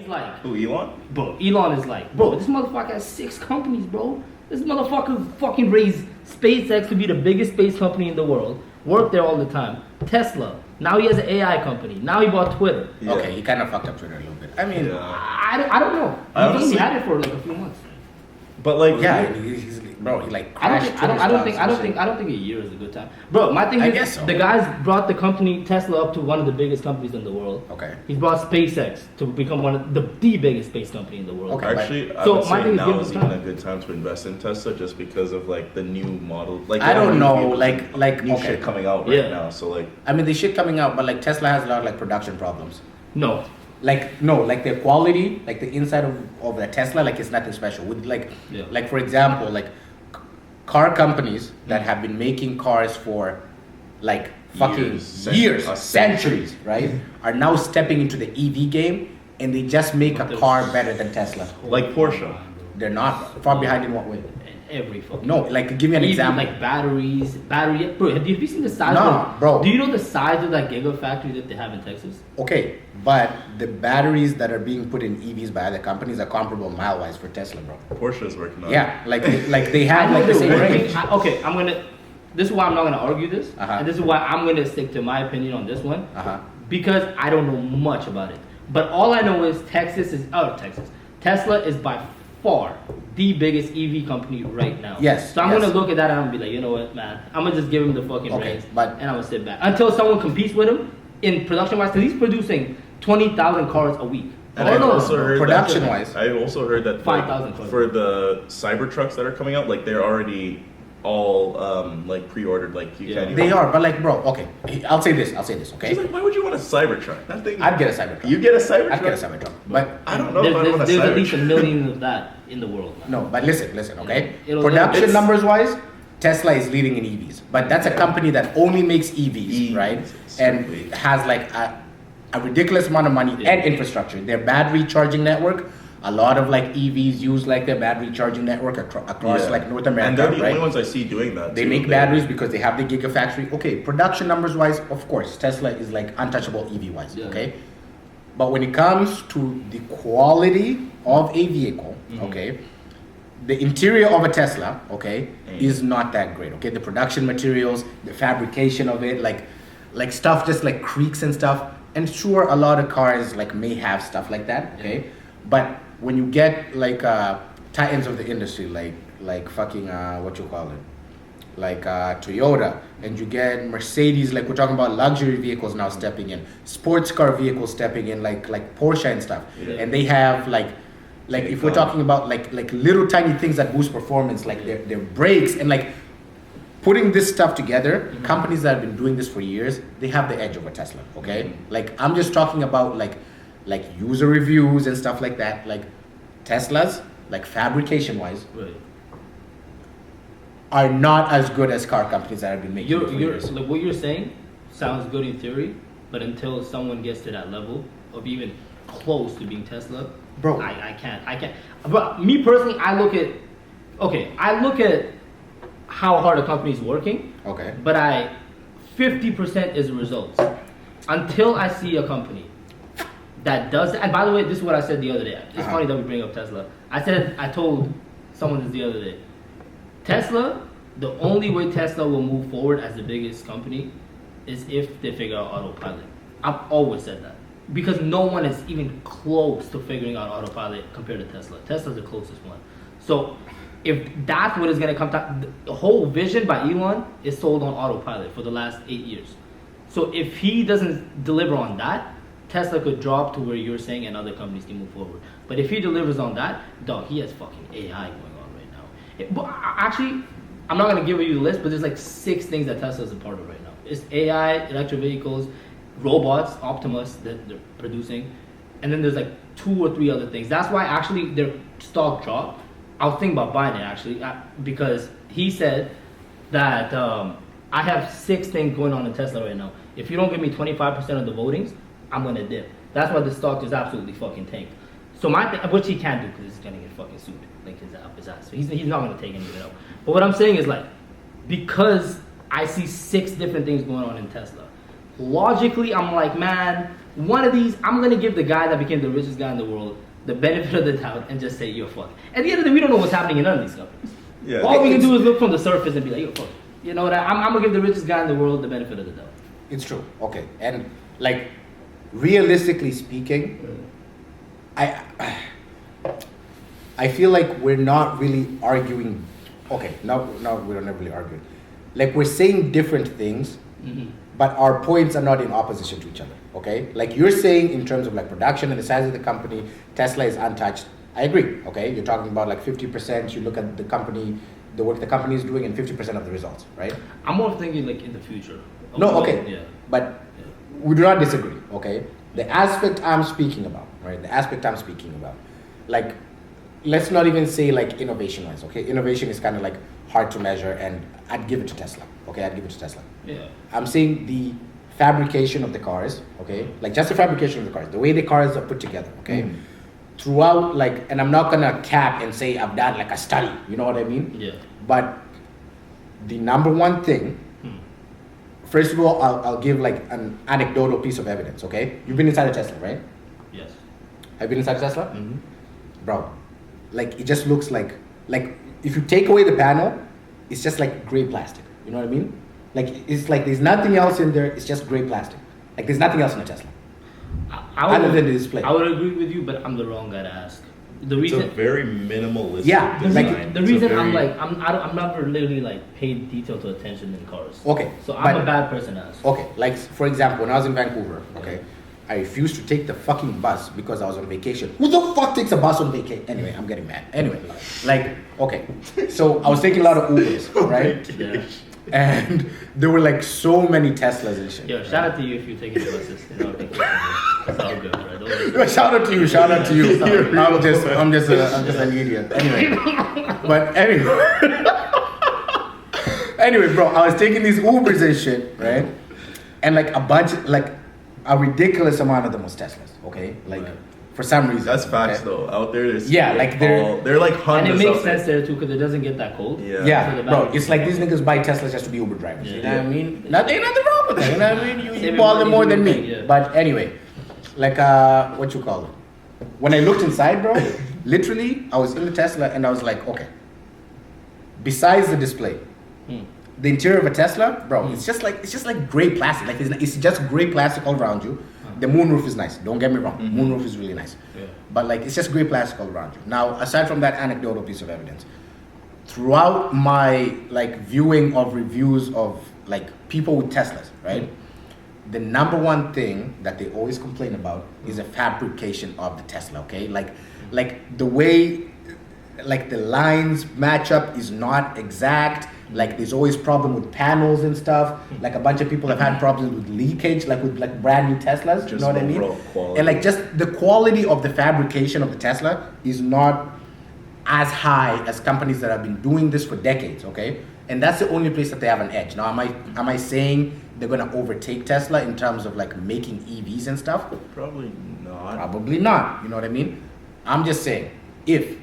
like... Who, Elon? Bro, Elon is like, bro, this motherfucker has 6 companies, bro. This motherfucker fucking raised SpaceX to be the biggest space company in the world. Worked there all the time. Tesla. Now he has an AI company. Now he bought Twitter. Yeah. Okay, he kind of fucked up Twitter a little bit. I mean, I don't know. He's only had it for like a few months. But like, yeah, he's bro, he like crashed. I don't think a year is a good time, bro. My thing is, so. The guys brought the company Tesla up to one of the biggest companies in the world. Okay. He's brought SpaceX to become one of the biggest space company in the world. Okay. Actually, I would say now is even a good time to invest in Tesla, just because of like the new model. Like I don't know, like new shit coming out right now. So like, I mean, the shit coming out, but like Tesla has a lot of like production problems. No, like the quality, like the inside of the Tesla, like it's nothing special. With like for example, like car companies that have been making cars for like fucking years, centuries, right, are now stepping into the EV game, and they just make a car better than Tesla. Like Porsche. They're not far behind in what way? Every fucking like give me an example. Like batteries, bro. Have you seen the size? Bro. Do you know the size of that gigafactory that they have in Texas? Okay, but the batteries that are being put in EVs by other companies are comparable mile-wise for Tesla, bro. Porsche is working on. Yeah, like they have like the same range. Okay, this is why I'm not gonna argue this, and this is why I'm gonna stick to my opinion on this one, because I don't know much about it. But all I know is Tesla is by far the biggest EV company right now. Yes. So I'm gonna look at that and I'm gonna be like, you know what, man, I'm gonna just give him the fucking reins, and I'm gonna sit back until someone competes with him in production-wise, because he's producing 20,000 cars a week. And I also heard production-wise. I also heard that 5,000 cars for the Cybertrucks that are coming out, like they're already all like pre-ordered. Like you can't. They are, but like, bro, okay. I'll say this. Okay. She's like, why would you want a Cybertruck? That thing. I'd get a Cybertruck. You get a Cybertruck. I'd get a Cybertruck, but I don't know if I want a Cybertruck. There's at least a million of that in the world. Man. No, but listen, okay. Production numbers wise, Tesla is leading in EVs, but that's a company that only makes EVs, right? And has like a ridiculous amount of money and infrastructure. Their battery charging network, a lot of like EVs use like their battery charging network across like North America. And they're the right? only ones I see doing that. They make batteries because they have the gigafactory. Okay, production numbers wise, of course, Tesla is like untouchable EV wise. Okay, but when it comes to the quality of a vehicle, okay, the interior of a Tesla, okay, is not that great. Okay, the production materials, the fabrication of it, like stuff just like creaks and stuff. And sure, a lot of cars like may have stuff like that. Okay, but when you get like titans of the industry, like fucking what you call it, like Toyota, and you get Mercedes, like we're talking about luxury vehicles now stepping in, sports car vehicles stepping in, like Porsche and stuff, and they have like if we're talking about like little tiny things that boost performance, like their brakes and like putting this stuff together, companies that have been doing this for years, they have the edge over Tesla. Okay, like I'm just talking about like user reviews and stuff like that. Like Teslas, like fabrication wise, are not as good as car companies that have been making it for years. Like what you're saying sounds good in theory, but until someone gets to that level of even close to being Tesla, bro, I can't. But me personally, I look at how hard a company's working. Okay. But 50% is the results. Until I see a company that does, and by the way, this is what I said the other day. It's funny that we bring up Tesla. I told someone this the other day. Tesla, the only way Tesla will move forward as the biggest company is if they figure out autopilot. I've always said that. Because no one is even close to figuring out autopilot compared to Tesla. Tesla's the closest one. So if that's what is going to come to, the whole vision by Elon is sold on autopilot for the last 8 years. So if he doesn't deliver on that, Tesla could drop to where you're saying and other companies can move forward. But if he delivers on that, dog, he has fucking AI going on right now. But actually, I'm not going to give you the list, but there's like 6 things that Tesla is a part of right now. It's AI, electric vehicles, robots, Optimus that they're producing, and then there's like 2 or 3 other things. That's why actually their stock dropped. I was thinking about buying it actually because he said that I have 6 things going on in Tesla right now. If you don't give me 25% of the votings, I'm gonna dip. That's why the stock is absolutely fucking tanked. So my thing, which he can't do because he's gonna get fucking sued, like his ass. So he's not gonna take anything out. But what I'm saying is like, because I see 6 different things going on in Tesla, logically I'm like, man, one of these, I'm gonna give the guy that became the richest guy in the world the benefit of the doubt and just say you're fucked. At the end of the day, we don't know what's happening in none of these companies. Yeah. All we can do is look from the surface and be like, you're fucked. You know what? I'm gonna give the richest guy in the world the benefit of the doubt. It's true. Okay. And like realistically speaking, I feel like we're not really arguing. Okay, no, we're not really arguing. Like we're saying different things, but our points are not in opposition to each other. Okay, like you're saying in terms of like production and the size of the company, Tesla is untouched. I agree. Okay, you're talking about like 50%. You look at the company, the work the company is doing, and 50% of the results, right? I'm more thinking like in the future. No, okay, Yeah. but we do not disagree. Okay, the aspect I'm speaking about, right? The aspect I'm speaking about, like. Let's not even say like innovation wise, okay? Innovation is kind of like hard to measure, and I'd give it to Tesla, okay? I'd give it to Tesla. Yeah. I'm saying the fabrication of the cars, okay? Like just the fabrication of the cars, the way the cars are put together, okay? Throughout, like, and I'm not gonna cap and say I've done like a study, you know what I mean? Yeah. But the number one thing, first of all, I'll give like an anecdotal piece of evidence, okay? You've been inside a Tesla, right? Yes. Have you been inside a Tesla? Bro, like it just looks like if you take away the panel, it's just like gray plastic. You know what I mean? Like it's like there's nothing else in there. It's just gray plastic. Like there's nothing else in a Tesla other than the display. I would agree with you, but I'm the wrong guy to ask. The reason, It's a very minimalist Yeah, design. the It's a reason very- I'm not really like paid detail to attention in cars. Okay, So I'm but- a bad person to ask. Okay, like for example, when I was in Vancouver, okay, I refused to take the fucking bus because I was on vacation. Who the fuck takes a bus on vacation? Anyway, I'm getting mad. Anyway, like, okay, so I was taking a lot of Ubers, right? Yeah. And there were like so many Teslas and shit. Yo, shout out to you if you're taking the buses. You know, it's all good, right? Don't worry. Yo, shout out to you, shout out to you. I'm just an idiot. Anyway, but anyway, bro, I was taking these Ubers and shit, right? And like a ridiculous amount of them was Teslas, okay? Like Right. for some reason. That's facts okay? though. Out there, there's Yeah, like they're like And hundreds. it makes out there. sense there too because it doesn't get that cold. Yeah. So Yeah, the bro, battery- it's like these niggas buy Teslas just to be Uber drivers. You know what I mean? Ain't nothing wrong with that. You know what I mean? You Saving ball them money more doing than things, me. yeah. But anyway, like what you call it? When I looked inside, bro, literally, I was in the Tesla and I was like, okay. Besides the display, the interior of a Tesla, bro, it's just like gray plastic. Like it's just gray plastic all around you. The moonroof is nice. Don't get me wrong. Moonroof is really nice. Yeah. But like it's just gray plastic all around you. Now, aside from that anecdotal piece of evidence, throughout my like viewing of reviews of like people with Teslas, right? The number one thing that they always complain about is the fabrication of the Tesla, okay? Like the way like the lines match up is not exact. Like there's always problem with panels and stuff. Like a bunch of people have had problems with leakage, like with like brand new Teslas. You Just know what I mean? overall quality. And like just the quality of the fabrication of the Tesla is not as high as companies that have been doing this for decades. Okay, and that's the only place that they have an edge. Now, am I saying they're gonna overtake Tesla in terms of like making EVs and stuff? Probably not. Probably not. You know what I mean? I'm just saying if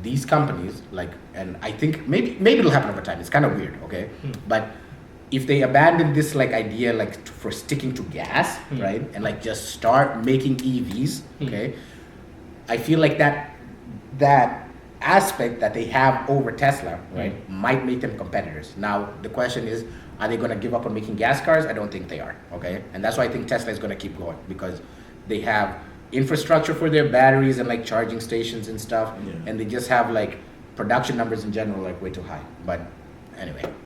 these companies like, and I think maybe it'll happen over time. It's kind of weird, okay? But if they abandon this like idea like for sticking to gas, right, and like just start making EVs, okay, I feel like that aspect that they have over Tesla, right, might make them competitors. Now the question is, are they going to give up on making gas cars? I don't think they are, okay, and that's why I think Tesla is going to keep going because they have infrastructure for their batteries and like charging stations and stuff, and they just have like production numbers in general like way too high. But anyway,